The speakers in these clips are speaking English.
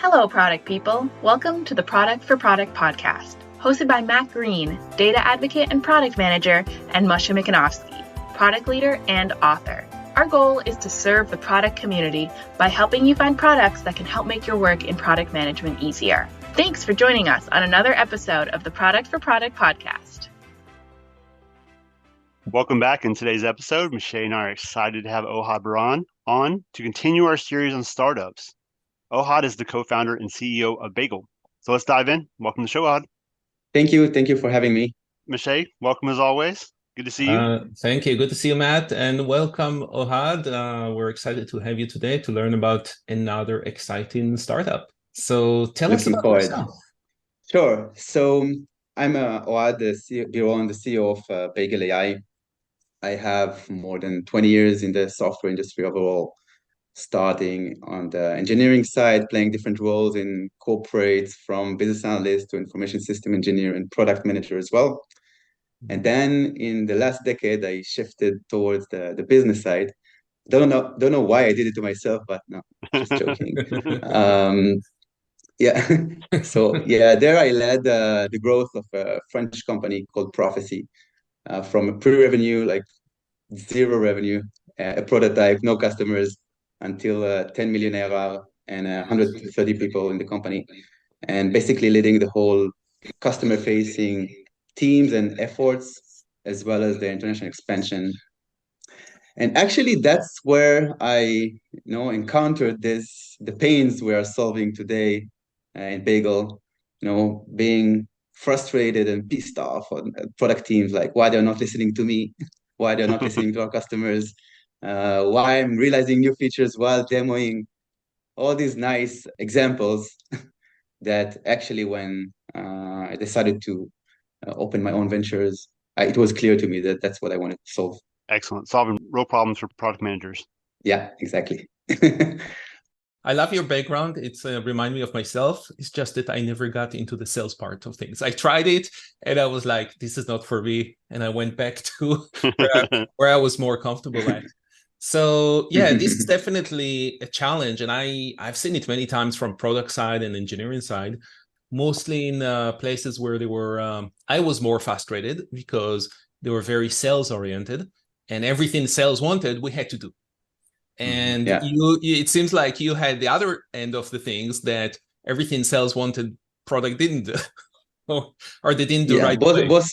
Hello, product people. Welcome to the Product for Product podcast, hosted by Matt Green, data advocate and product manager, and Moshe product leader and author. Our goal is to serve the product community by helping you find products that can help make your work in product management easier. Thanks for joining us on another episode of the Product for Product podcast. Welcome back. In today's episode, Moshe and I are excited to have Ohad Biron on to continue our series on startups. Ohad is the co-founder and CEO of Bagel. So let's dive in. Welcome to the show, Ohad. Thank you. Thank you for having me. Moshe, welcome as always. Good to see you. Thank you. Good to see you, Matt. And welcome, Ohad. We're excited to have you today to learn about another exciting startup. So tell us about yourself. Sure. So I'm Ohad Biron, the CEO of Bagel AI. I have more than 20 years in the software industry overall, starting on the engineering side, playing different roles in corporates, from business analyst to information system engineer and product manager as well. And then in the last decade, I shifted towards the business side. Don't know why I did it to myself, but no, just joking. There I led the growth of a French company called Prophecy, from a pre-revenue, like zero revenue, a prototype, no customers, until 10 million ARR and 130 people in the company, and basically leading the whole customer-facing teams and efforts, as well as the international expansion. And actually, that's where I encountered the pains we are solving today in Bagel, being frustrated and pissed off on product teams, like why they're not listening to me, why they're not listening to our customers, why I'm realizing new features while demoing all these nice examples that actually when I decided to open my own ventures, it was clear to me that that's what I wanted to solve. Excellent. Solving real problems for product managers. Yeah, exactly. I love your background. It's remind me of myself. It's just that I never got into the sales part of things. I tried it and I was like, this is not for me. And I went back to where I was more comfortable at. So yeah, this is definitely a challenge. And I've seen it many times from product side and engineering side, mostly in places where they were, I was more frustrated because they were very sales oriented and everything sales wanted, we had to do. And it seems like you had the other end of the things that everything sales wanted, product didn't do, or they didn't do right. Both,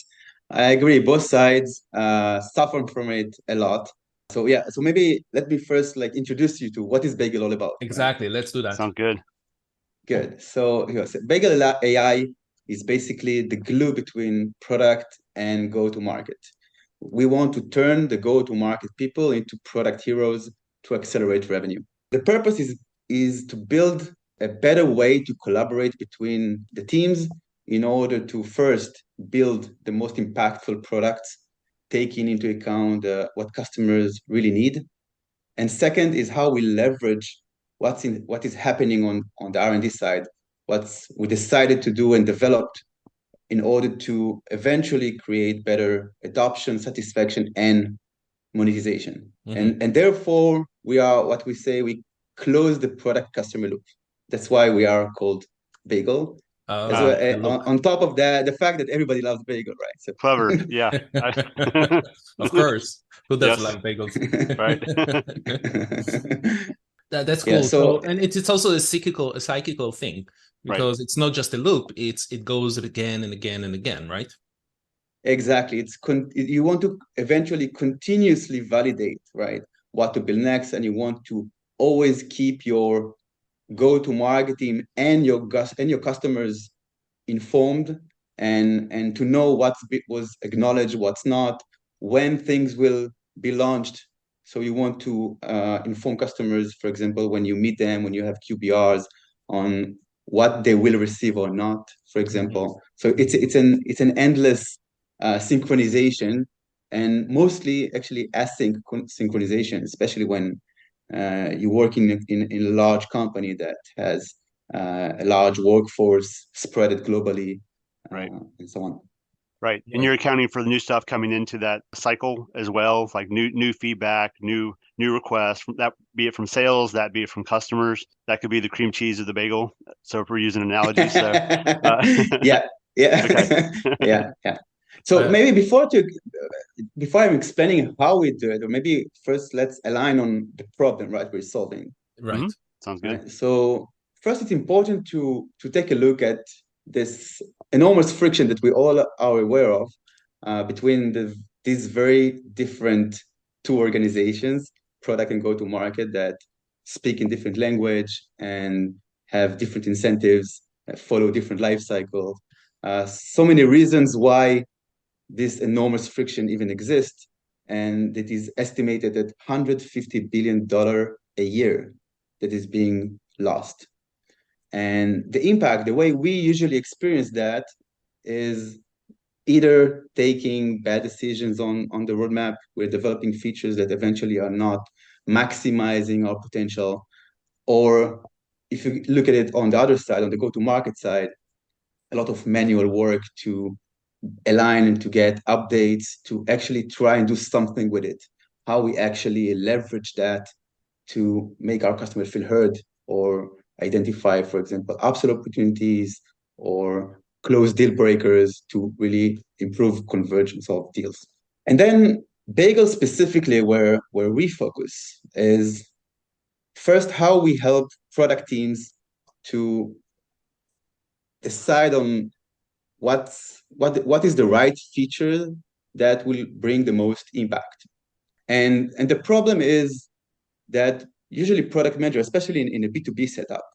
I agree. Both sides suffered from it a lot. So maybe let me first introduce you to what is Bagel all about. Exactly. Right? Let's do that. Sounds good. Good. So Bagel AI is basically the glue between product and go-to-market. We want to turn the go-to-market people into product heroes to accelerate revenue. The purpose is to build a better way to collaborate between the teams in order to first build the most impactful products, taking into account what customers really need. And second is how we leverage what is happening on the R&D side, what we decided to do and developed in order to eventually create better adoption, satisfaction, and monetization. And therefore, we are what we say, we close the product customer loop. That's why we are called Bagel. On top of that, the fact that everybody loves Bagel, right? So clever, yeah. Of course. Who doesn't like bagels? Right. That's cool. So and it's also a cyclical thing, because it's not just a loop, it goes again and again and again, right? Exactly. You want to eventually continuously validate, right, what to build next, and you want to always keep your go-to-market team and your customers informed, and to know what was acknowledged, what's not, when things will be launched. So you want to inform customers, for example, when you meet them, when you have QBRs, on what they will receive or not, for example. So it's an endless synchronization, and mostly actually async synchronization, especially when you work in a large company that has a large workforce spread it globally, right, and so on. Right. And you're accounting for the new stuff coming into that cycle as well, like new feedback, new requests, from that, be it from sales, that be it from customers. That could be the cream cheese of the bagel. So if we're using an analogy, so yeah, okay. yeah. So maybe before I'm explaining how we do it, or maybe first let's align on the problem, right, we're solving. Right. Mm-hmm. Sounds good. Right? So first, it's important to take a look at this enormous friction that we all are aware of between these very different two organizations, product and go-to-market, that speak in different language and have different incentives, follow different life cycles. So many reasons why this enormous friction even exists, and it is estimated at $150 billion a year that is being lost. And the impact, the way we usually experience that, is either taking bad decisions on the roadmap. We're developing features that eventually are not maximizing our potential. Or if you look at it on the other side, on the go-to-market side, a lot of manual work to align and to get updates, to actually try and do something with it. How we actually leverage that to make our customers feel heard, or identify, for example, upsell opportunities or close deal breakers to really improve convergence of deals. And then Bagel specifically, where we focus, is first how we help product teams to decide on what is the right feature that will bring the most impact. And the problem is that usually product manager, especially in a B2B setup,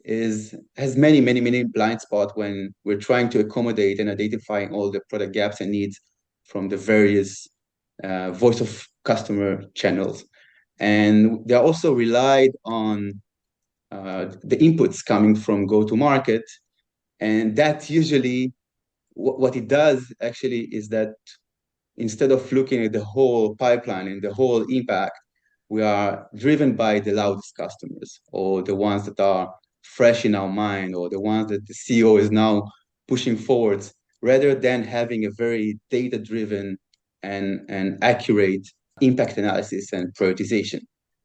has many blind spots when we're trying to accommodate and identifying all the product gaps and needs from the various voice of customer channels. And they're also relied on the inputs coming from go-to-market. And that usually, what it does actually is that instead of looking at the whole pipeline and the whole impact, we are driven by the loudest customers, or the ones that are fresh in our mind, or the ones that the CEO is now pushing forwards, rather than having a very data-driven and accurate impact analysis and prioritization.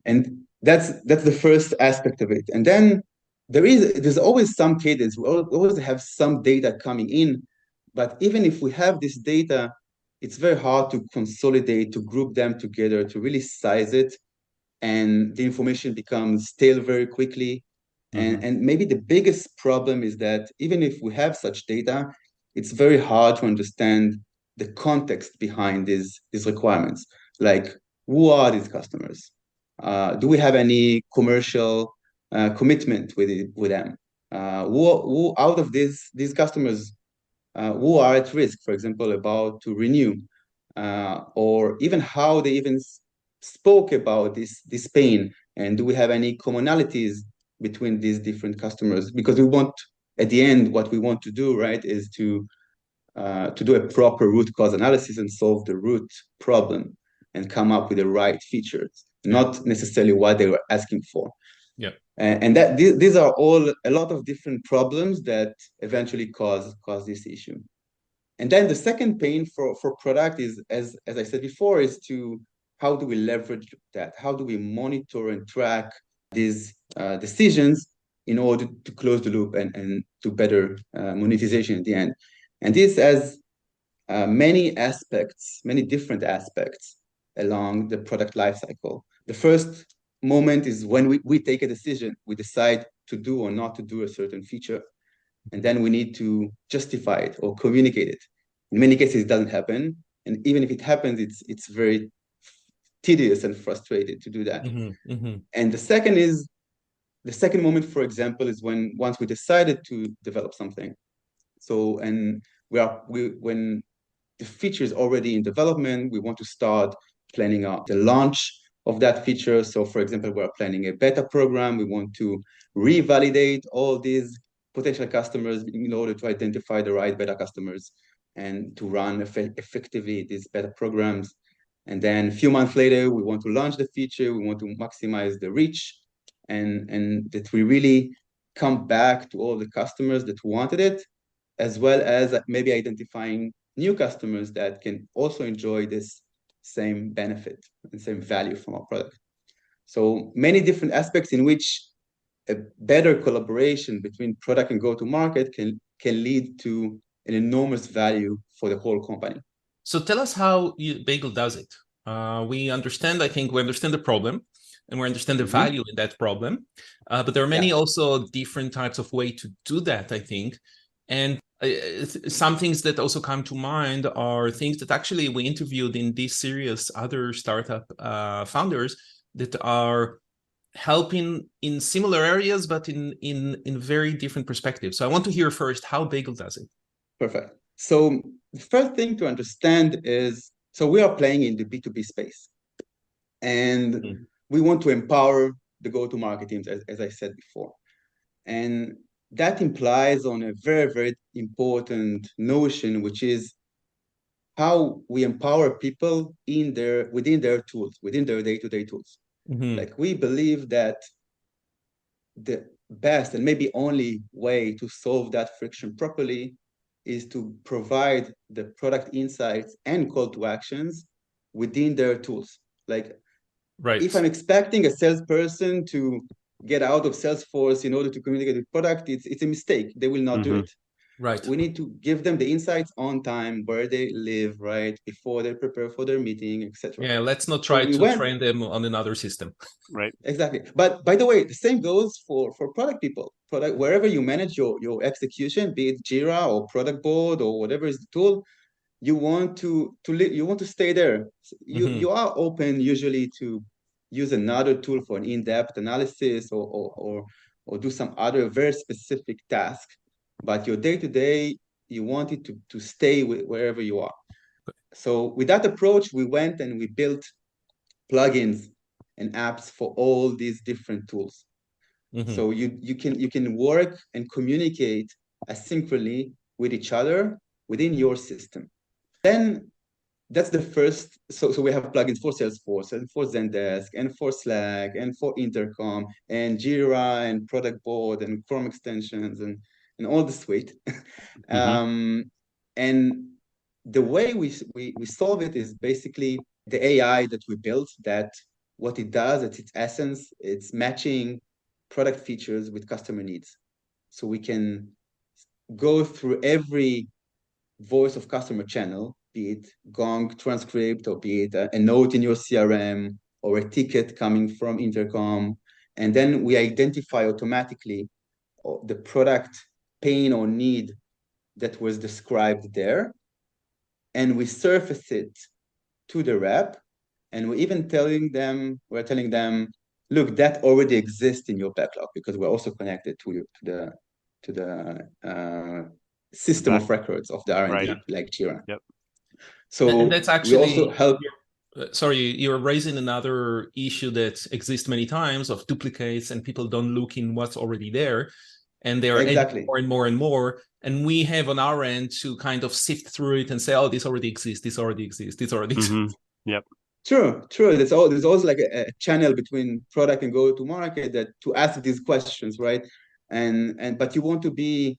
And that's the first aspect of it. And then there's always some cadence. We always have some data coming in, but even if we have this data, it's very hard to consolidate, to group them together, to really size it, and the information becomes stale very quickly. And maybe the biggest problem is that even if we have such data, it's very hard to understand the context behind these requirements. Like, who are these customers? Do we have any commercial commitment with them? Who out of these customers who are at risk, for example, about to renew, or even how they even spoke about this pain, and do we have any commonalities between these different customers? Because we want, at the end, what we want to do, right, is to do a proper root cause analysis and solve the root problem and come up with the right features, not necessarily what they were asking for. Yeah. And that these are all a lot of different problems that eventually cause this issue. And then the second pain for product is, as I said before, is to how do we leverage that? How do we monitor and track these decisions in order to close the loop and to better monetization at the end? And this has many aspects, many different aspects along the product lifecycle. The first moment is when we take a decision. We decide to do or not to do a certain feature, and then we need to justify it or communicate it. In many cases, it doesn't happen, and even if it happens, it's very tedious and frustrated to do that. And the second moment, for example, is once we decided to develop something. So, and when the feature is already in development, we want to start planning out the launch of that feature. So, for example, we're planning a beta program. We want to revalidate all these potential customers in order to identify the right beta customers and to run effectively these beta programs. And then a few months later, we want to launch the feature. We want to maximize the reach, and that we really come back to all the customers that wanted it, as well as maybe identifying new customers that can also enjoy this same benefit and same value from our product. So many different aspects in which a better collaboration between product and go-to-market can lead to an enormous value for the whole company. So tell us how Bagel does it. We understand the problem, and we understand the value in that problem. But there are many also different types of way to do that, I think. And some things that also come to mind are things that actually we interviewed in this series, other startup founders that are helping in similar areas, but in very different perspectives. So I want to hear first how Bagel does it. Perfect. So the first thing to understand is, so we are playing in the B2B space, and we want to empower the go-to-market teams, as I said before. And that implies on a very, very important notion, which is how we empower people within their tools, within their day-to-day tools. Like, we believe that the best and maybe only way to solve that friction properly is to provide the product insights and call to actions within their tools. Like, if I'm expecting a salesperson to get out of Salesforce in order to communicate with product, it's a mistake. They will not do it. Right. We need to give them the insights on time, where they live, right, before they prepare for their meeting, etc. Yeah, let's not try to train them on another system. Right. Exactly. But by the way, the same goes for product people. Wherever you manage your execution, be it Jira or product board or whatever is the tool, you want to stay there. You are open usually to use another tool for an in-depth analysis or do some other very specific task. But your day-to-day, you want it to stay wherever you are. So with that approach, we went and we built plugins and apps for all these different tools. So you can work and communicate asynchronously with each other within your system. Then that's the first. So we have plugins for Salesforce and for Zendesk and for Slack and for Intercom and Jira and Product Board and Chrome extensions and all the suite. And the way we solve it is basically the AI that we built, that what it does at its essence, it's matching product features with customer needs. So we can go through every voice of customer channel, be it Gong transcript, or be it a note in your CRM, or a ticket coming from Intercom. And then we identify automatically the product pain or need that was described there. And we surface it to the rep. And we're even telling them, look, that already exists in your backlog, because we're also connected to the system of records of the R&D, like Jira. So and that's actually, we also help. Sorry, you're raising another issue that exists many times of duplicates, and people don't look in what's already there, and they're adding more and more and more. And we have on our end to kind of sift through it and say, oh, this already exists, this already exists, this already exists. Yep. True. There's always like a channel between product and go-to-market that to ask these questions, right? But you want to be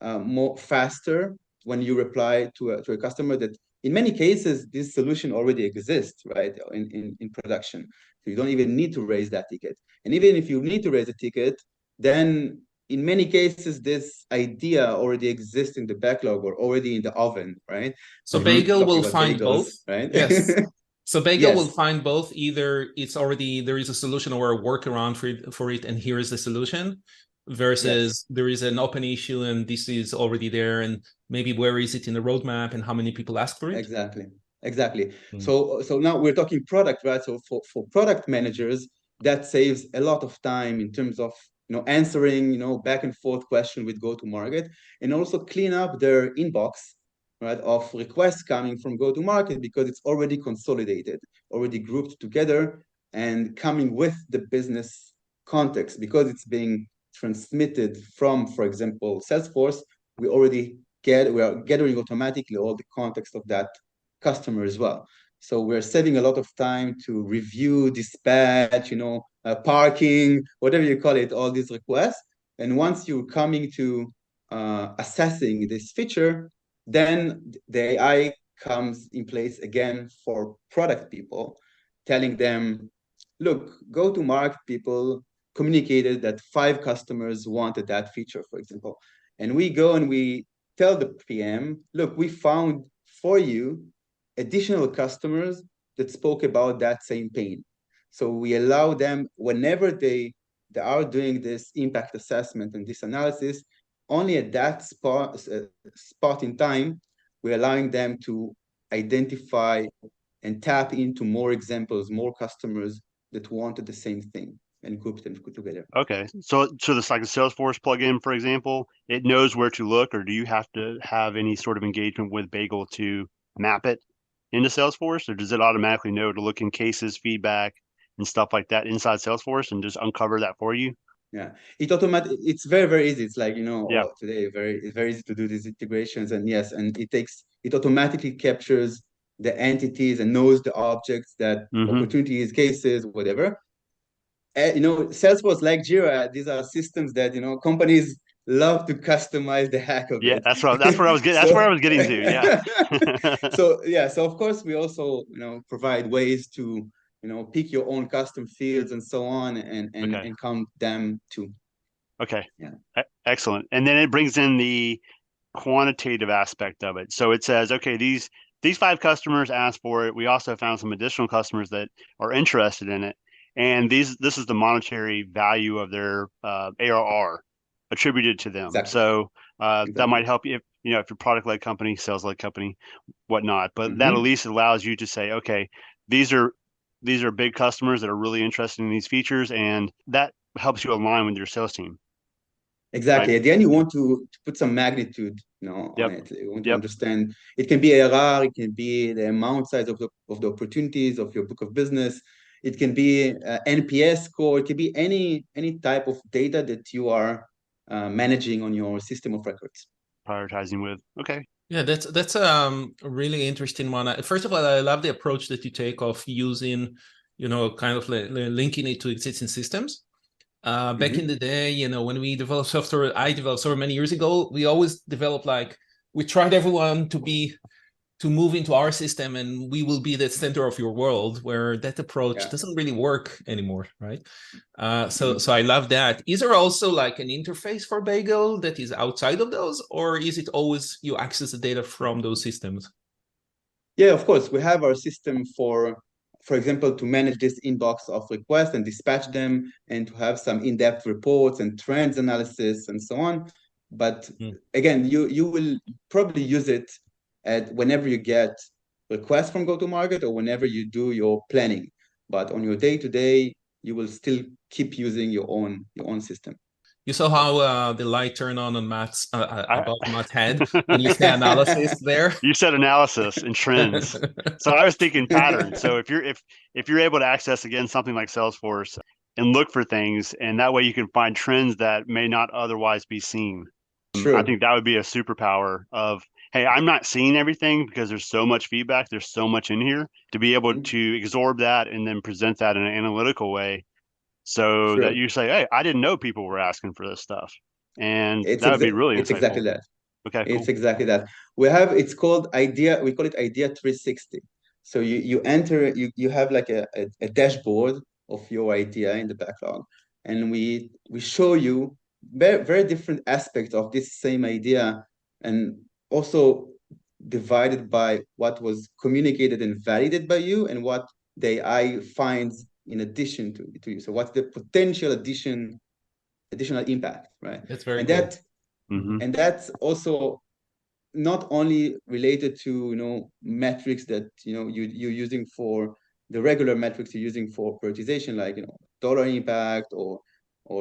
more faster when you reply to a customer that in many cases this solution already exists, right, in production. So you don't even need to raise that ticket. And even if you need to raise a ticket, then in many cases this idea already exists in the backlog or already in the oven, right? So Bagel will find both, right? Yes. So Bagel will find both. Either it's already, there is a solution or a workaround for it, and here is the solution, versus there is an open issue and this is already there, and maybe where is it in the roadmap and how many people ask for it? Exactly. So now we're talking product, right? So for product managers, that saves a lot of time in terms of answering back and forth question with go-to-market, and also clean up their inbox, right, of requests coming from go-to-market, because it's already consolidated, already grouped together, and coming with the business context, because it's being transmitted from, for example, Salesforce. We are gathering automatically all the context of that customer as well. So we're saving a lot of time to review, dispatch, parking, whatever you call it, all these requests. And once you're coming to assessing this feature, Then the AI comes in place again for product people, telling them, look, go to market people communicated that 5 customers wanted that feature, for example. And we go and we tell the PM, look, we found for you additional customers that spoke about that same pain. So we allow them, whenever they are doing this impact assessment and this analysis, only at that spot in time, we're allowing them to identify and tap into more examples, more customers that wanted the same thing, and group them together. Okay. So this, like a Salesforce plugin, for example, it knows where to look, or do you have to have any sort of engagement with Bagel to map it into Salesforce, or does it automatically know to look in cases, feedback, and stuff like that inside Salesforce and just uncover that for you? Yeah, it's very, very easy. It's like, Yeah. today it's very easy to do these integrations, and yes, and it automatically captures the entities and knows the objects, that opportunities, cases, whatever. Salesforce, like Jira, these are systems that companies love to customize the heck of it. That's where I was getting. That's where I was getting to. Yeah. So of course we also provide ways to pick your own custom fields and so on, and count them too. Okay. Yeah. Excellent. And then it brings in the quantitative aspect of it. So it says, okay, these 5 customers asked for it. We also found some additional customers that are interested in it. And this is the monetary value of their ARR attributed to them. Exactly. So that might help you if you're product-led company, sales-led company, whatnot. But that at least allows you to say, okay, these are big customers that are really interested in these features, and that helps you align with your sales team. Exactly. Right? At the end, you want to put some magnitude, on it. You want to understand. It can be ARR, it can be the amount size of the opportunities of your book of business. It can be NPS score. It can be any type of data that you are managing on your system of records. Prioritizing with. Okay. Yeah, that's a really interesting one. First of all, I love the approach that you take of using, kind of linking it to existing systems. Back in the day, when we developed software, I developed software many years ago, we always developed we tried everyone to move into our system and we will be the center of your world, where that approach doesn't really work anymore, right? So I love that. Is there also an interface for Bagel that is outside of those, or is it always you access the data from those systems? Yeah, of course. We have our system for example, to manage this inbox of requests and dispatch them, and to have some in-depth reports and trends analysis and so on. But again, you will probably use it whenever you get requests from go-to-market or whenever you do your planning. But on your day-to-day, you will still keep using your own system. You saw how the light turned on Matt's above Matt's head when you say analysis there. You said analysis and trends, so I was thinking patterns. So if you're able to access again something like Salesforce and look for things, and that way you can find trends that may not otherwise be seen. True. I think that would be a superpower of, hey, I'm not seeing everything because there's so much feedback, there's so much in here, to be able to absorb that and then present that in an analytical way. So that you say, hey, I didn't know people were asking for this stuff. And that would be really insightful. It's exactly that. Okay, cool. It's exactly that. It's called Idea, we call it Idea 360. So you enter, you have a dashboard of your idea in the backlog. And we show you very, very different aspects of this same idea, and also divided by what was communicated and validated by you and what the AI finds in addition to you. So what's the potential additional impact, right? That's very cool. And that's also not only related to metrics that you're using for the regular metrics you're using for prioritization, like dollar impact or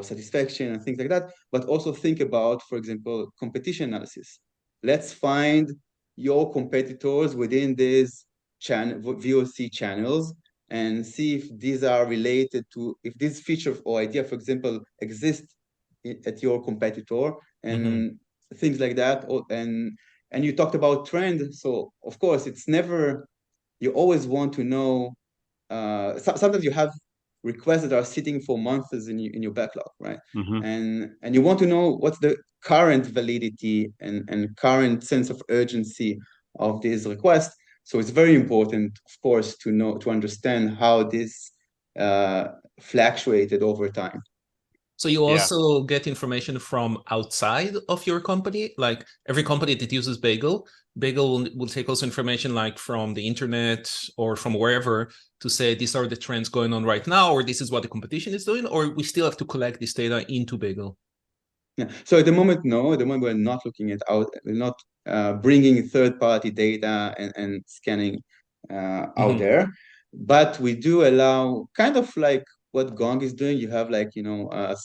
satisfaction and things like that, but also think about, for example, competition analysis. Let's find your competitors within these VOC channels and see if these are related to, if this feature or idea, for example, exists at your competitor, and things like that. And you talked about trend. So of course, it's never, you always want to know, sometimes you have requests that are sitting for months in your backlog, right? Mm-hmm. And you want to know what's the current validity and current sense of urgency of these requests. So it's very important, of course, to understand how this fluctuated over time. So you also get information from outside of your company, like every company that uses Bagel will take also information like from the internet or from wherever to say these are the trends going on right now, or this is what the competition is doing, or we still have to collect this data into Bagel. Yeah. So at the moment, no. At the moment, we're not looking at we're not bringing third-party data and scanning out there, but we do allow kind of like what Gong is doing. You have like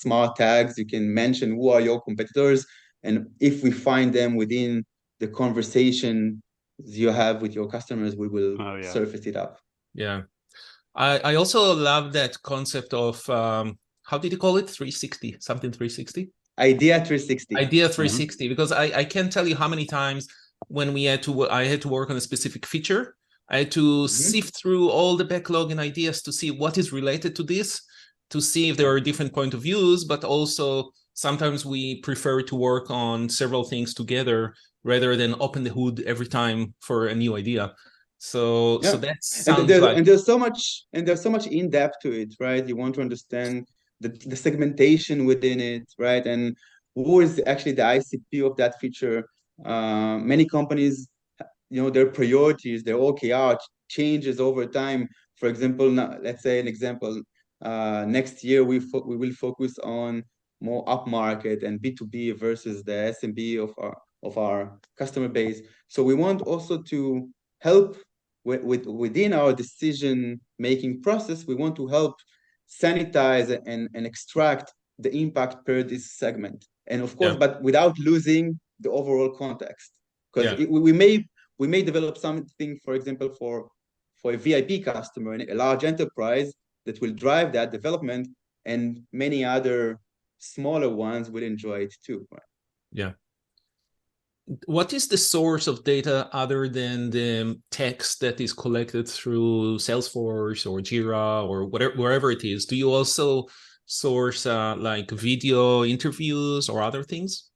smart tags. You can mention who are your competitors, and if we find them within the conversation you have with your customers, we will surface it up. Yeah, I also love that concept of how did you call it? 360, something 360? Idea 360. Idea 360, because I can't tell you how many times when I had to work on a specific feature, I had to sift through all the backlog and ideas to see what is related to this, to see if there are different point of views, but also sometimes we prefer to work on several things together rather than open the hood every time for a new idea. So that sounds and there's so much in depth to it, right? You want to understand the segmentation within it, right? And who is actually the ICP of that feature. Many companies, their priorities, their OKR changes over time. For example, now, let's say an example, next year we will focus on more upmarket and B2B versus the SMB of our customer base. So we want also to help within our decision-making process. We want to help sanitize and extract the impact per this segment. And of course, but without losing the overall context. Because we may develop something, for example, for a VIP customer and a large enterprise that will drive that development, and many other smaller ones will enjoy it too. Right? Yeah. What is the source of data other than the text that is collected through Salesforce or Jira or wherever it is? Do you also source like video interviews or other things?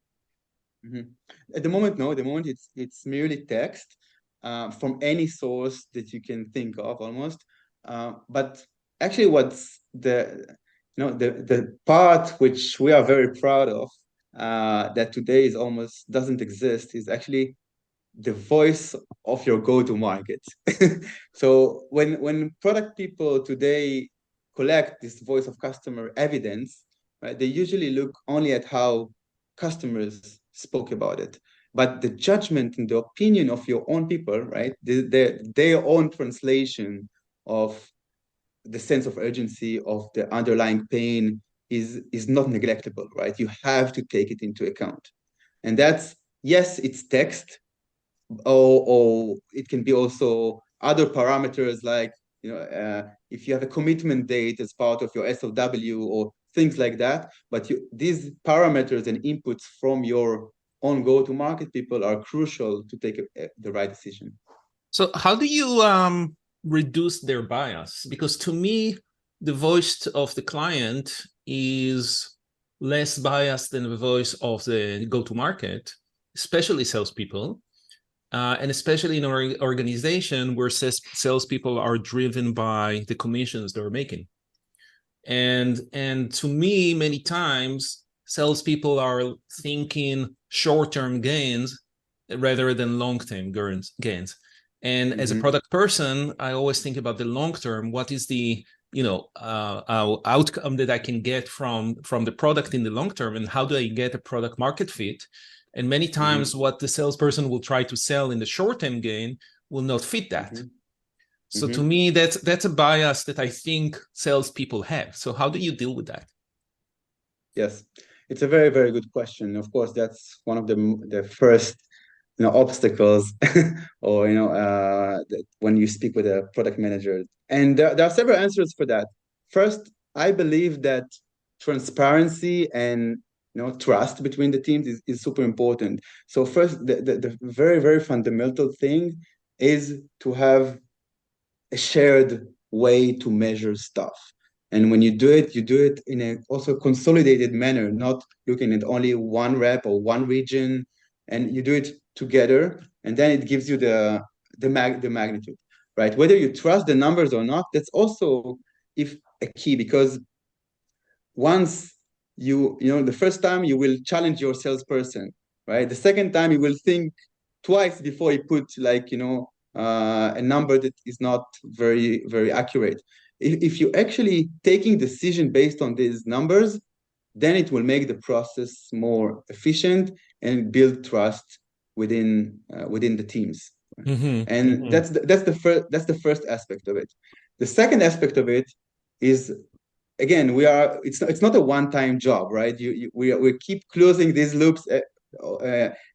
At the moment, no. At the moment, it's merely text from any source that you can think of, almost. But actually, what's the part which we are very proud of, that today is almost doesn't exist, is actually the voice of your go-to-market. So when product people today collect this voice of customer evidence, right, they usually look only at how customers spoke about it. But the judgment and the opinion of your own people, right, their own translation of the sense of urgency of the underlying pain is not neglectable, right? You have to take it into account. And that's, yes, it's text, or it can be also other parameters like, if you have a commitment date as part of your SOW or things like that. But these parameters and inputs from your own go-to-market people are crucial to take the right decision. So how do you reduce their bias? Because to me, the voice of the client is less biased than the voice of the go-to-market, especially salespeople, and especially in our organization where salespeople are driven by the commissions they're making. And to me, many times, salespeople are thinking short-term gains rather than long-term gains. And as a product person, I always think about the long term. What is the outcome that I can get from the product in the long term, and how do I get a product market fit? And many times, what the salesperson will try to sell in the short term gain will not fit that. So to me, that's a bias that I think salespeople have. So how do you deal with that? Yes, it's a very, very good question. Of course, that's one of the first obstacles or when you speak with a product manager, and there are several answers for that. First, I believe that transparency and trust between the teams is super important. So first, the very, very fundamental thing is to have a shared way to measure stuff. And when you do it in a also consolidated manner, not looking at only one rep or one region, and you do it together, and then it gives you the magnitude, right? Whether you trust the numbers or not, that's also if a key, because once the first time you will challenge your salesperson, right? The second time you will think twice before you put a number that is not very, very accurate. If you're actually taking decision based on these numbers, then it will make the process more efficient and build trust within the teams. And that's the first aspect of it. The second aspect of it is, again, it's not a one-time job, right? We keep closing these loops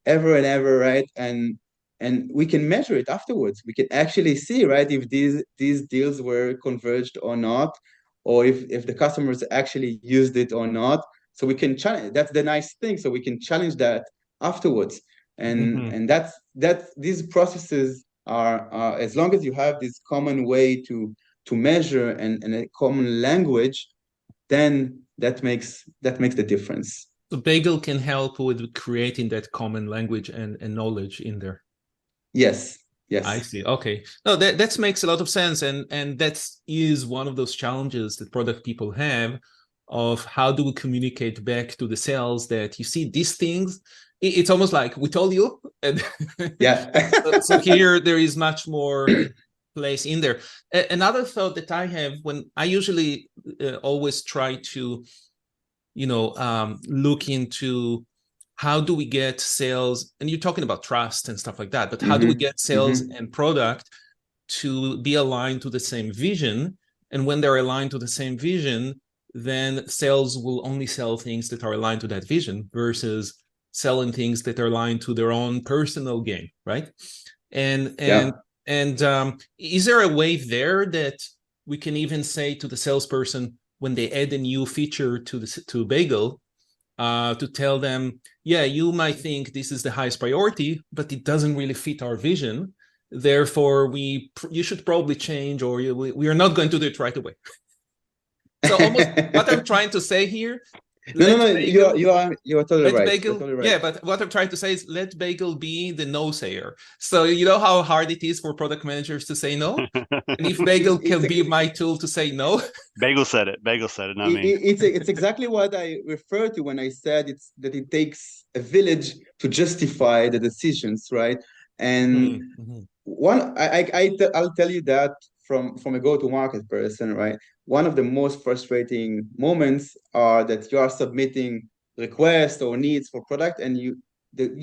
ever and ever, right? And we can measure it afterwards. We can actually see, right, if these deals were converged or not, or if the customers actually used it or not. So we can challenge. That's the nice thing. So we can challenge that afterwards. And that's these processes are as long as you have this common way to measure and a common language, then that makes the difference. So Bagel can help with creating that common language and knowledge in there. Yes. I see. Okay. No, that makes a lot of sense. And that is one of those challenges that product people have of how do we communicate back to the sales that you see these things. It's almost like we told you. And yeah. so here there is much more place in there. Another thought that I have when I usually always try to, look into how do we get sales, and you're talking about trust and stuff like that, but how do we get sales and product to be aligned to the same vision? And when they're aligned to the same vision, then sales will only sell things that are aligned to that vision versus selling things that are aligned to their own personal gain, right? And is there a way there that we can even say to the salesperson when they add a new feature to Bagel, to tell them, yeah, you might think this is the highest priority, but it doesn't really fit our vision. Therefore, you should probably change, or we are not going to do it right away. So almost what I'm trying to say here. Bagel, you are totally right. Bagel, totally right. Yeah, but what I'm trying to say is let Bagel be the no sayer. So you know how hard it is for product managers to say no? And if Bagel can be my tool to say no. Bagel said it, not me. It's exactly what I referred to when I said that it takes a village to justify the decisions, right? And I'll tell you that from a go-to-market person, right? One of the most frustrating moments are that you are submitting requests or needs for product, and you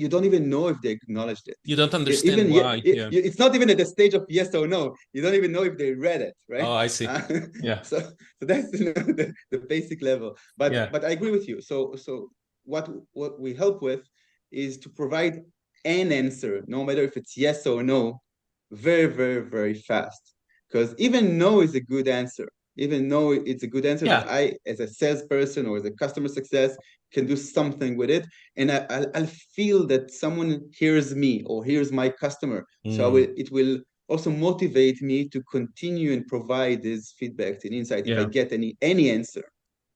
don't even know if they acknowledged it. You don't understand why. It's not even at the stage of yes or no. You don't even know if they read it, right? Oh, I see. Yeah. So that's the basic level. But I agree with you. So what we help with is to provide an answer, no matter if it's yes or no, very, very, very fast. Because even no is a good answer. Even though it's a good answer, that I, as a salesperson or as a customer success, can do something with it. And I'll feel that someone hears me or hears my customer. So it will also motivate me to continue and provide this feedback and insight if I get any answer.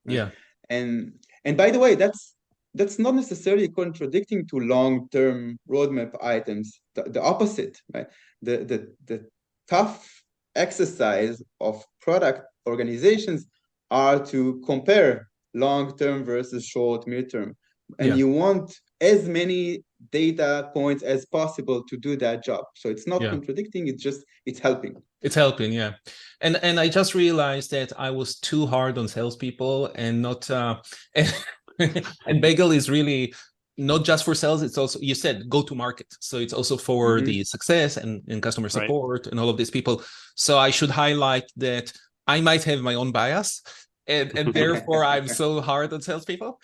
Right? Yeah. And by the way, that's not necessarily contradicting to long-term roadmap items. The opposite, right? The tough exercise of product organizations are to compare long-term versus short midterm, and you want as many data points as possible to do that job. So it's not contradicting, it's helping. It's helping, yeah. And I just realized that I was too hard on salespeople and not and Bagel is really not just for sales, it's also, you said, go to market. So it's also for the success and customer support and all of these people. So I should highlight that I might have my own bias and therefore I'm so hard on salespeople.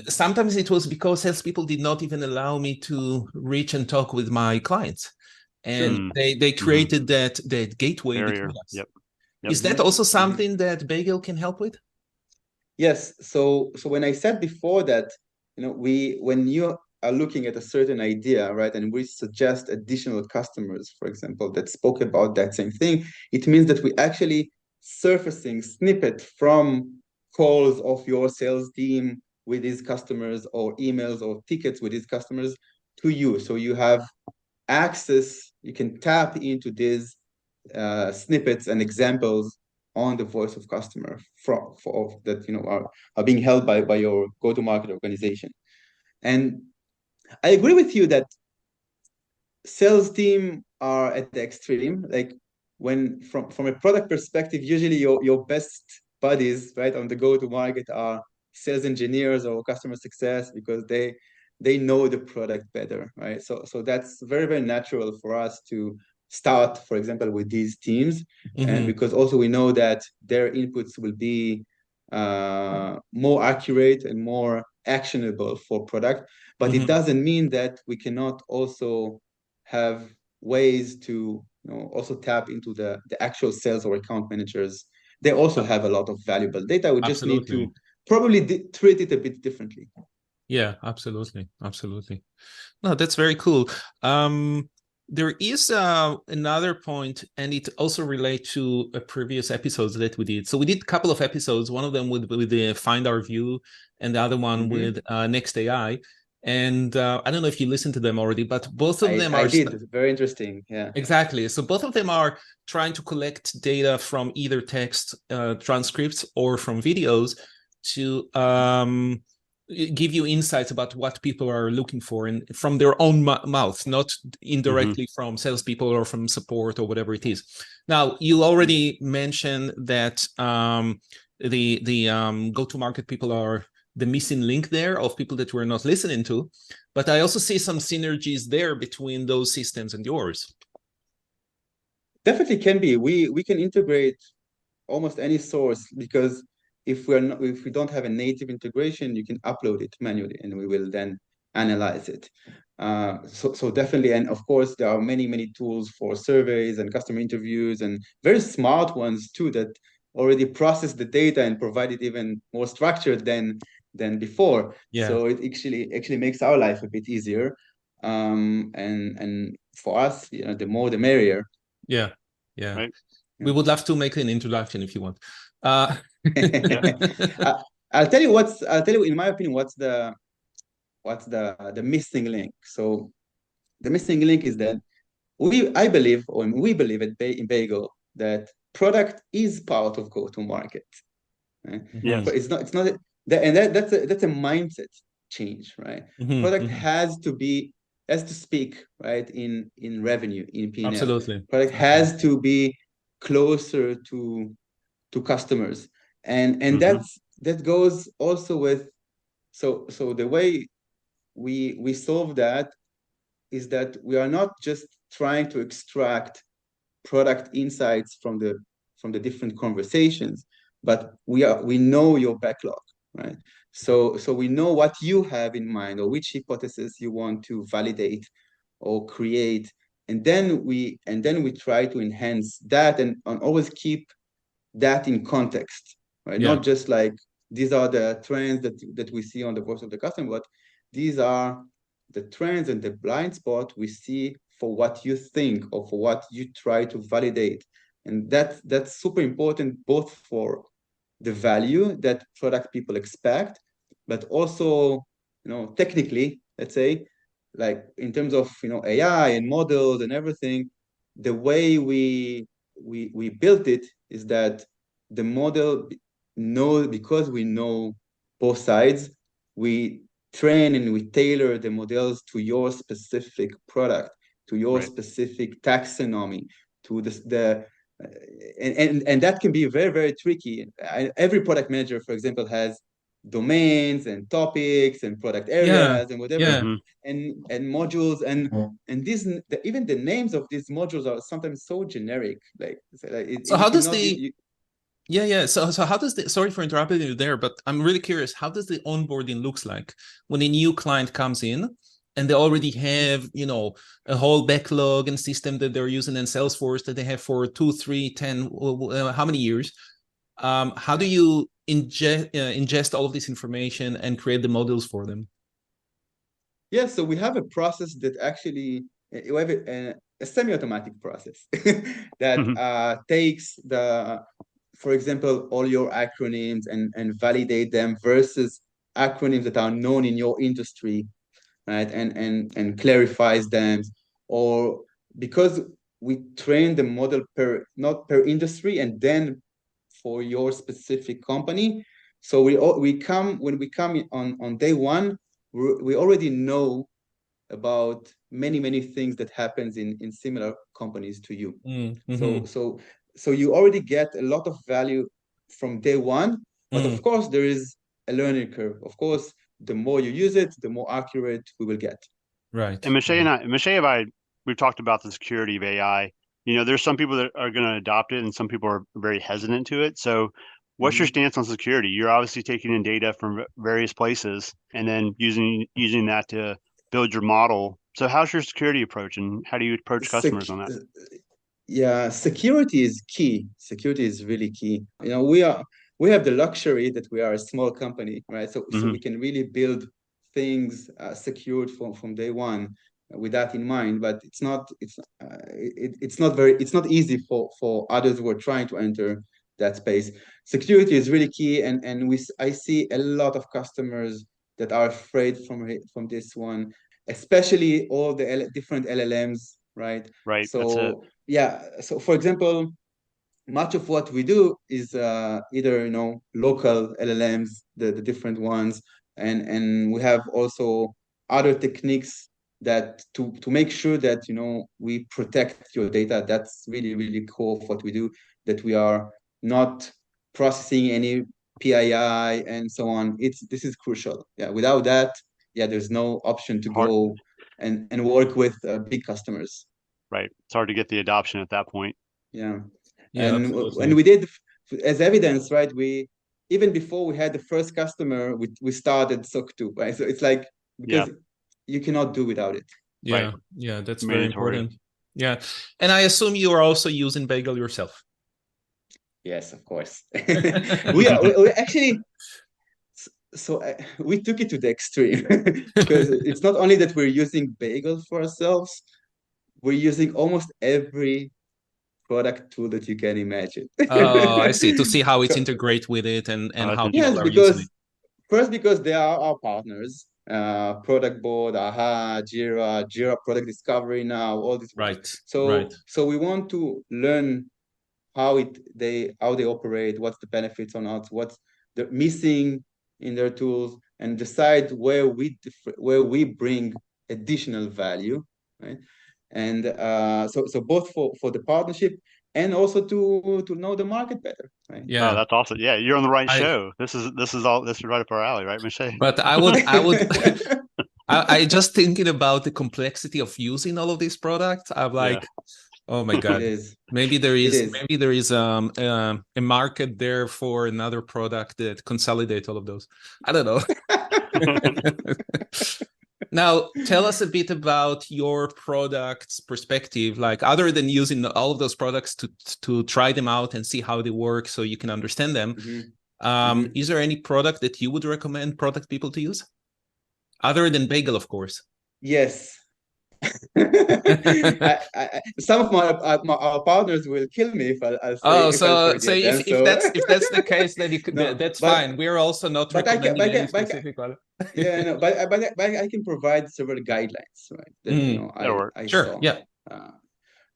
Sometimes it was because salespeople did not even allow me to reach and talk with my clients. And they created that gateway between us. Yep. Is that also something that Bagel can help with? Yes. So when I said before that, when you are looking at a certain idea, right, and we suggest additional customers, for example, that spoke about that same thing, it means that we actually surfacing snippet from calls of your sales team with these customers, or emails or tickets with these customers to you. So you have access, you can tap into these snippets and examples on the voice of customer that are being held by your go-to-market organization. And I agree with you that sales team are at the extreme. Like when from a product perspective, usually your best buddies, right, on the go-to-market are sales engineers or customer success, because they know the product better, right? So that's very, very natural for us to start, for example, with these teams, and because also we know that their inputs will be more accurate and more actionable for product. But it doesn't mean that we cannot also have ways to also tap into the actual sales or account managers. They also have a lot of valuable data. We just need to probably treat it a bit differently. Yeah, absolutely. No, that's very cool. There is another point, and it also relates to previous episodes that we did. So we did a couple of episodes, one of them with the Find Our View, and the other one with Next AI. And I don't know if you listened to them already, but both of them are... I did. Very interesting. Yeah. Exactly. So both of them are trying to collect data from either text transcripts or from videos to give you insights about what people are looking for, and from their own mouth, not indirectly from salespeople or from support or whatever it is. Now, you already mentioned that the go-to-market people are the missing link there of people that we're not listening to, but I also see some synergies there between those systems and yours. Definitely can be. We can integrate almost any source, because if we don't have a native integration, you can upload it manually and we will then analyze it. So definitely, and of course there are many tools for surveys and customer interviews, and very smart ones too, that already process the data and provide it even more structured than before. Yeah. So it actually makes our life a bit easier. And for us, the more the merrier. Yeah. Right. We would love to make an introduction if you want. I'll tell you in my opinion what's the missing link. So the missing link is that we believe in Bagel that product is part of go-to-market. Right? Yes. But it's not that's a mindset change, right? Product has to speak, right, in revenue, in P&L. Absolutely. Product has to be closer to customers, and that goes also with so the way we solve that is that we are not just trying to extract product insights from the different conversations, but we know your backlog, right? So we know what you have in mind, or which hypothesis you want to validate or create, and then we try to enhance that and always keep that in context, right? Yeah. Not just like these are the trends that we see on the voice of the customer, but these are the trends and the blind spot we see for what you think or for what you try to validate. And that's super important, both for the value that product people expect, but also, technically, let's say, like in terms of, AI and models and everything, the way we built it is that the model because we know both sides, we train and we tailor the models to your specific product, to your specific taxonomy, to and that can be very, very tricky. Every product manager, for example, has domains and topics and product areas and whatever, and modules, and these even the names of these modules are sometimes so generic. So how does So how does sorry for interrupting you there, but I'm really curious, how does the onboarding looks like when a new client comes in and they already have, a whole backlog and system that they're using in Salesforce that they have for 2, 3, 10, how many years? How do you ingest all of this information and create the models for them? Yeah, so we have a process that actually, we have a semi-automatic process that takes for example, all your acronyms and validate them versus acronyms that are known in your industry, right? And clarifies them, or because we train the model not per industry and then for your specific company. So when we come on day one, we already know about many things that happens in similar companies to you. Mm-hmm. So you already get a lot of value from day one, but of course there is a learning curve. Of course, the more you use it, the more accurate we will get. Right. And Moshe, we've talked about the security of AI. There's some people that are going to adopt it, and some people are very hesitant to it. So, what's your stance on security? You're obviously taking in data from various places and then using that to build your model. So, how's your security approach, and how do you approach customers on that? Yeah, security is key. Security is really key. We have the luxury that we are a small company, right? So we can really build things secured from day one with that in mind. But it's not easy for others who are trying to enter that space. Security is really key, and I see a lot of customers that are afraid from this one, especially all the different LLMs, right? Right. So that's it. yeah, so for example, much of what we do is either local LLMs, the different ones, and we have also other techniques that to make sure that we protect your data. That's really core of what we do, that we are not processing any PII and so on. This is crucial. Yeah, without that, there's no option to go and work with big customers. Right. It's hard to get the adoption at that point. Yeah. Yeah, and absolutely. we did, as evidence, right? We even before we had the first customer, we started SOC 2, right? So it's like, because you cannot do without it. Yeah, right. Yeah, that's Mandatory. very important. Yeah, and I assume you are also using Bagel yourself. Yes, of course. we actually. So we took it to the extreme because it's not only that we're using Bagel for ourselves, we're using almost every product tool that you can imagine. Oh, I see. To see how it integrates with it and how people are using it. First, because they are our partners, Product Board, Ohad, Jira Product Discovery now, all this. Right. So we want to learn how they operate, what's the benefits on us, what's the missing in their tools, and decide where we bring additional value, right? And so both for the partnership and also to know the market better, right? Yeah. Oh, that's awesome. Yeah, you're on the right show. This is right up our alley, right, Moshe? But I would I just thinking about the complexity of using all of these products. I'm like, oh my God, maybe there is a market there for another product that consolidates all of those. I don't know. Now, tell us a bit about your product's perspective, like other than using all of those products to try them out and see how they work so you can understand them. Is there any product that you would recommend product people to use? Other than Bagel, of course. Yes. Some of our partners will kill me if I say. If that's the case, then that's fine. We're also not recommending any specific one. But I can provide several guidelines, right? That, I saw. Yeah.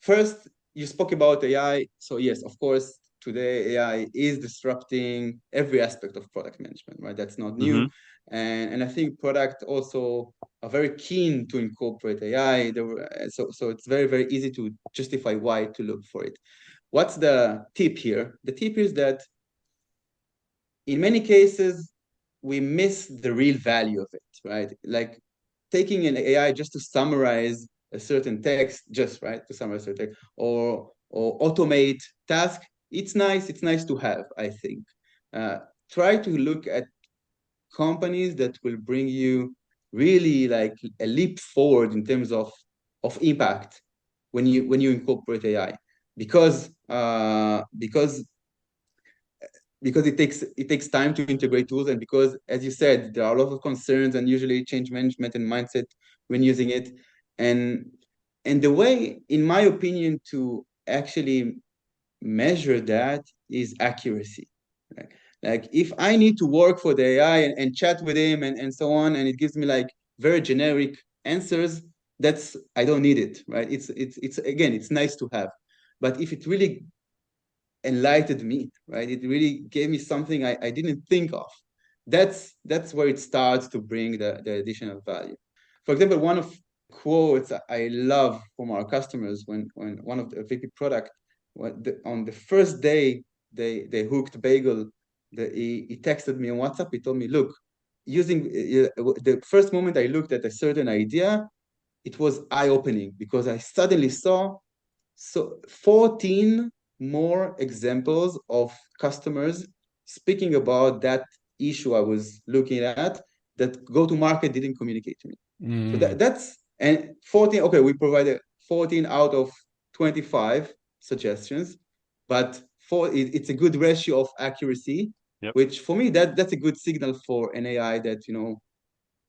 First, you spoke about AI. So yes, of course, today AI is disrupting every aspect of product management, right? That's not new. And I think product also are very keen to incorporate AI. So it's very easy to justify why to look for it. What's the tip here? The tip is that in many cases, we miss the real value of it, right? Like taking an AI just to summarize a certain text, or automate task. It's nice to have, I think. Try to look at companies that will bring you really like a leap forward in terms of impact when you incorporate AI, because it takes time to integrate tools, and because, as you said, there are a lot of concerns and usually change management and mindset when using it, and the way, in my opinion, to actually measure that is accuracy. Right? Like if I need to work for the AI and chat with him and so on, and it gives me like very generic answers, I don't need it, right? It's again, it's nice to have. But if it really enlightened me, right? It really gave me something I didn't think of. That's where it starts to bring the additional value. For example, one of quotes I love from our customers when one of the VP product, on the first day they hooked Bagel, he texted me on WhatsApp. He told me, look, using the first moment I looked at a certain idea, it was eye-opening because I suddenly saw 14 more examples of customers speaking about that issue I was looking at that go-to-market didn't communicate to me. So that's, and 14, okay, we provided 14 out of 25 suggestions, but it's a good ratio of accuracy, which for me, that's a good signal for an AI that,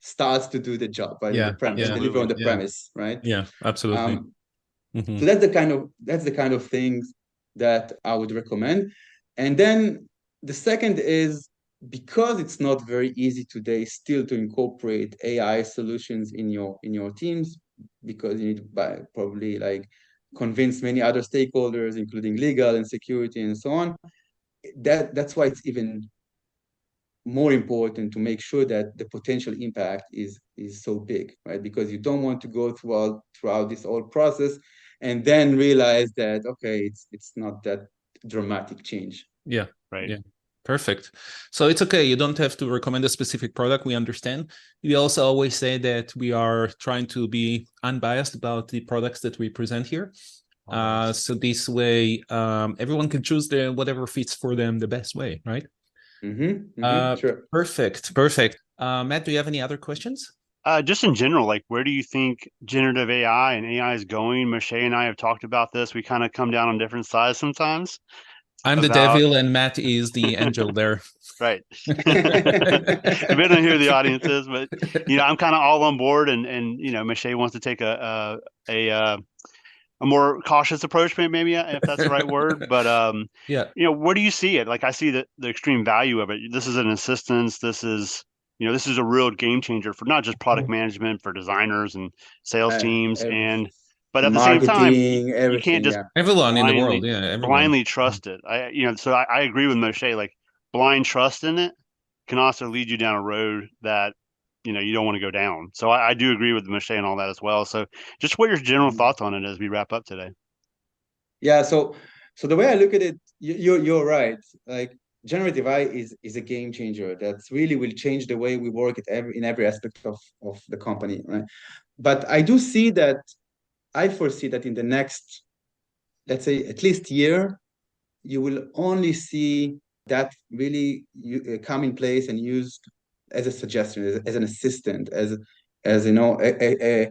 starts to do the job, right? The premise, deliver on the premise, right? Yeah, absolutely. So that's the kind of things that I would recommend. And then the second is, because it's not very easy today still to incorporate AI solutions in your teams, because you need to probably like convince many other stakeholders, including legal and security and so on. That's why it's even more important to make sure that the potential impact is so big, right? Because you don't want to go throughout this whole process and then realize that, okay, it's not that dramatic change. Yeah, right. Yeah. Perfect. So it's okay. You don't have to recommend a specific product. We understand. We also always say that we are trying to be unbiased about the products that we present here. So this way, everyone can choose whatever fits for them the best way, right? Sure. Perfect. Matt, do you have any other questions? Just in general, like where do you think generative AI and AI is going? Moshe and I have talked about this. We kind of come down on different sides sometimes. I'm the devil and Matt is the angel there. Right. Depending on who the audience is, but I'm kind of all on board, and Moshe wants to take a more cautious approach, maybe, if that's the right word. But where do you see it? Like I see the extreme value of it. This is an assistance. This is a real game changer for not just product management, for designers and sales teams, but at the same time, you can't just everyone in the world, blindly trust it. So I agree with Moshe. Like blind trust in it can also lead you down a road that you don't want to go down. So I do agree with Moshe and all that as well. So just what your general thoughts on it as we wrap up today? Yeah. So the way I look at it, you're right. Like generative AI is a game changer that really will change the way we work in every aspect of the company, right? But I foresee that in the next, let's say, at least year, you will only see that really come in place and used as a suggestion, as an assistant, as a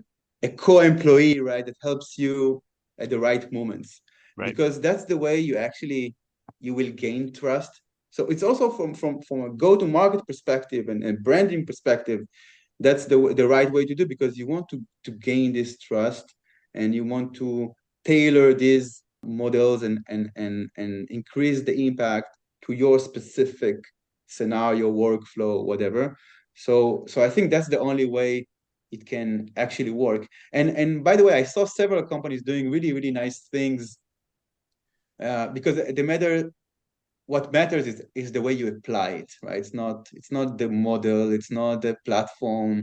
co-employee, right, that helps you at the right moments. Right. Because that's the way you will gain trust. So it's also from a go-to-market perspective and branding perspective, that's the right way to do, because you want to gain this trust, and you want to tailor these models and increase the impact to your specific scenario, workflow, whatever. So I think that's the only way it can actually work. And by the way, I saw several companies doing really, really nice things, because what matters is the way you apply it, right? It's not the model, it's not the platform.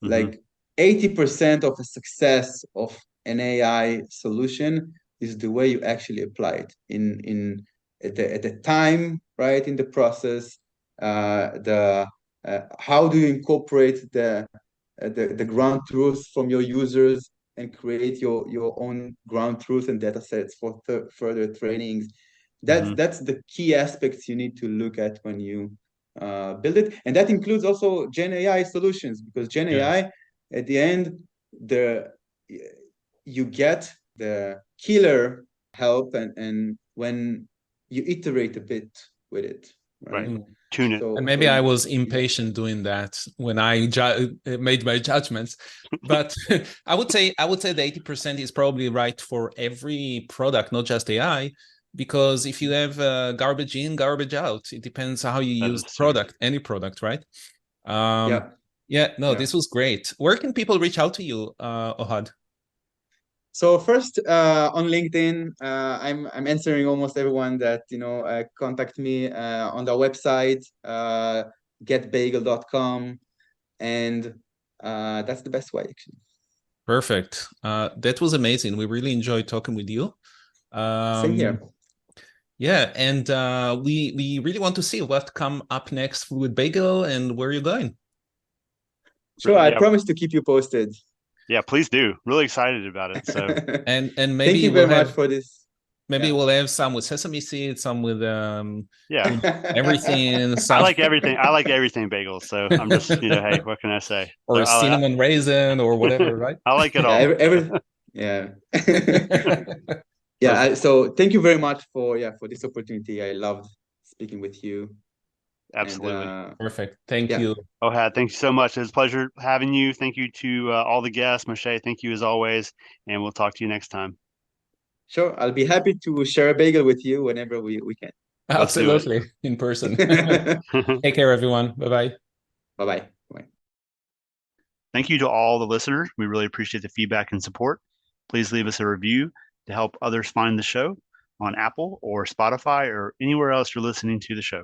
Mm-hmm. Like 80% of the success of an AI solution is the way you actually apply it at the time, right, in the process. How do you incorporate the ground truth from your users and create your own ground truth and data sets for further trainings? That's the key aspects you need to look at when you build it, and that includes also Gen AI solutions, because Gen AI, at the end, you get the killer help, and when you iterate a bit with it, right? Tune it. And maybe I was impatient doing that when I made my judgments, but I would say the 80% is probably right for every product, not just AI. because if you have garbage in, garbage out, it depends how you That use is the true. product, any product, right? Yeah. No, Yeah. this was great. Where can people reach out to you, Ohad? So first, on LinkedIn, I'm answering almost everyone that contact me on the website, getbagel.com, and that's the best way, actually. Perfect. That was amazing. We really enjoyed talking with you. Same here. Yeah, and we really want to see what come up next with Bagel and where you're going. Sure, I Yeah. promise to keep you posted. Yeah, please do. Really excited about it. So And Thank maybe you we'll very much have for this. maybe Yeah. we'll have some with sesame seeds, some with yeah, everything. I Some like everything. I like everything bagels. So I'm just, hey, what can I say? So or cinnamon raisin or whatever, right? I like it Yeah, all. yeah. Perfect. So thank you very much for this opportunity. I loved speaking with you. Absolutely. And Perfect. Thank yeah. you. Ohad, thank you so much. It was a pleasure having you. Thank you to all the guests. Moshe, thank you as always. And we'll talk to you next time. Sure, I'll be happy to share a bagel with you whenever we can. Let's do it. Absolutely. In person. Take care, everyone. Bye-bye. Bye-bye. Bye. Thank you to all the listeners. We really appreciate the feedback and support. Please leave us a review to help others find the show on Apple or Spotify or anywhere else you're listening to the show.